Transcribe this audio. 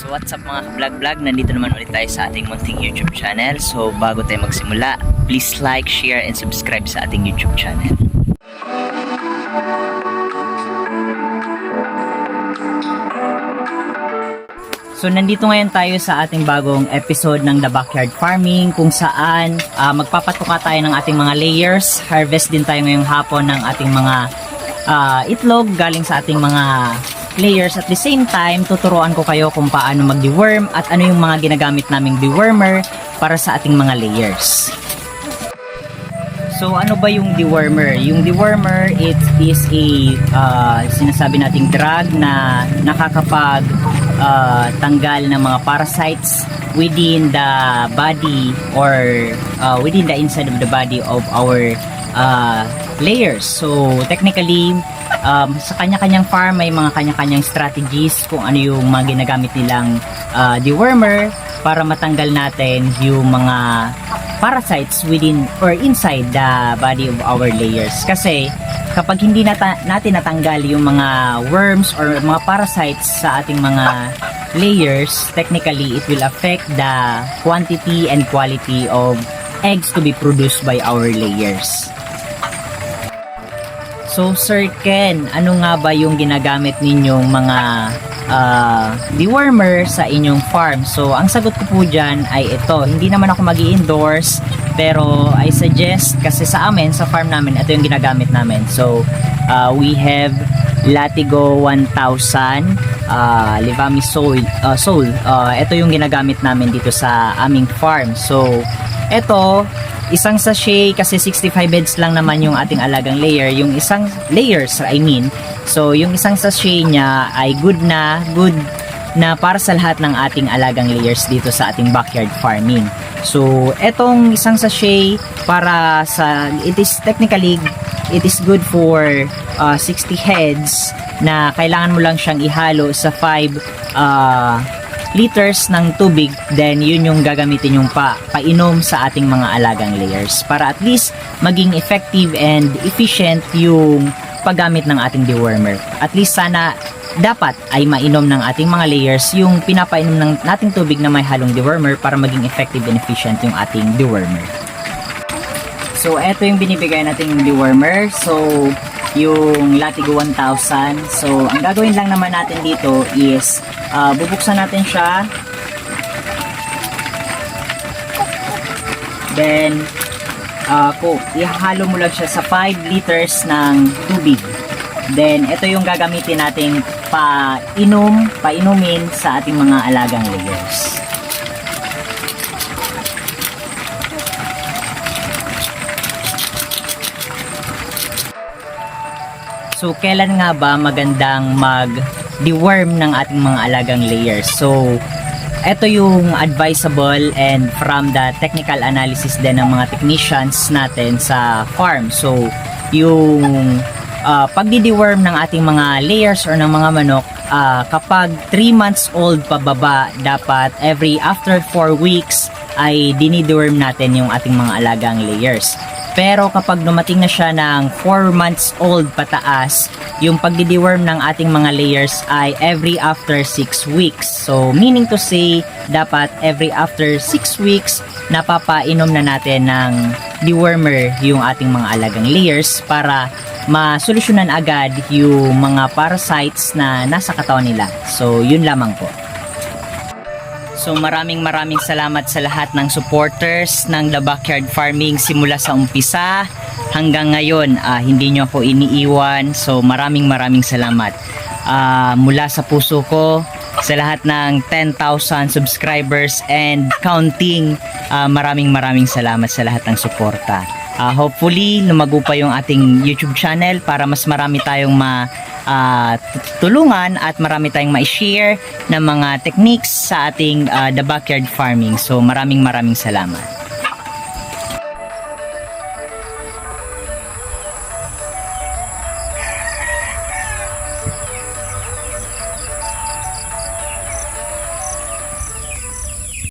So what's up mga ka-vlog-vlog, nandito naman ulit tayo sa ating munting YouTube channel. So bago tayo magsimula, please like, share, and subscribe sa ating YouTube channel. So nandito ngayon tayo sa ating bagong episode ng The Backyard Farming, kung saan magpapatuka tayo ng ating mga layers. Harvest din tayo ngayong hapon ng ating mga itlog galing sa ating mga layers. At the same time, tuturuan ko kayo kung paano mag-deworm at ano yung mga ginagamit naming dewormer para sa ating mga layers. So ano ba yung dewormer? Yung dewormer, it is a sinasabi nating drug na nakakapag tanggal ng mga parasites within the body or within the inside of the body of our layers. So technically, sa kanya-kanyang farm may mga kanya-kanyang strategies kung ano yung mga ginagamit nilang dewormer para matanggal natin yung mga parasites within or inside the body of our layers. Kasi kapag hindi natin natanggal yung mga worms or mga parasites sa ating mga layers, technically it will affect the quantity and quality of eggs to be produced by our layers. So Sir Ken, ano nga ba yung ginagamit ninyong mga dewormer sa inyong farm? So ang sagot ko po dyan ay ito. Hindi naman ako mag-i-endorse, pero I suggest, kasi sa amin, sa farm namin, ito yung ginagamit namin. So we have Latigo 1000 Livami Soul. Ito yung ginagamit namin dito sa aming farm. So ito, isang sachet, kasi 65 heads lang naman yung ating alagang layer, yung isang layers I mean. So yung isang sachet niya ay good na para sa lahat ng ating alagang layers dito sa ating backyard farming. So etong isang sachet para sa, it is good for 60 heads na kailangan mo lang siyang ihalo sa 5 liters ng tubig. Then yun yung gagamitin yung painom sa ating mga alagang layers para at least maging effective and efficient yung paggamit ng ating dewormer. At least sana dapat ay mainom ng ating mga layers yung pinapainom ng nating tubig na may halong dewormer para maging effective and efficient yung ating dewormer. So eto yung binibigay nating dewormer. So yung Latigo 1000. So ang gagawin lang naman natin dito is bubuksan natin siya, then ihalo mo lang siya sa 5 liters ng tubig. Then ito yung gagamitin nating painumin sa ating mga alagang layers. So kailan nga ba magandang mag-deworm ng ating mga alagang layers? So ito yung advisable and from the technical analysis din ng mga technicians natin sa farm. So yung pagdi-deworm ng ating mga layers or ng mga manok, kapag 3 months old pababa, dapat after 4 weeks ay dini-deworm natin yung ating mga alagang layers. Pero kapag dumating na siya ng 4 months old pataas, yung pagdi-deworm ng ating mga layers ay every after 6 weeks. So meaning to say, dapat every after 6 weeks napapainom na natin ng dewormer yung ating mga alagang layers para masolusyonan agad yung mga parasites na nasa katawan nila. So yun lamang po. So maraming salamat sa lahat ng supporters ng The Backyard Farming simula sa umpisa hanggang ngayon. Hindi nyo ako iniiwan. So maraming salamat. Mula sa puso ko, sa lahat ng 10,000 subscribers and counting, maraming salamat sa lahat ng suporta. Hopefully lumago pa yung ating YouTube channel para mas marami tayong tulungan at marami tayong ma-share ng mga techniques sa ating The Backyard Farming. So maraming salamat.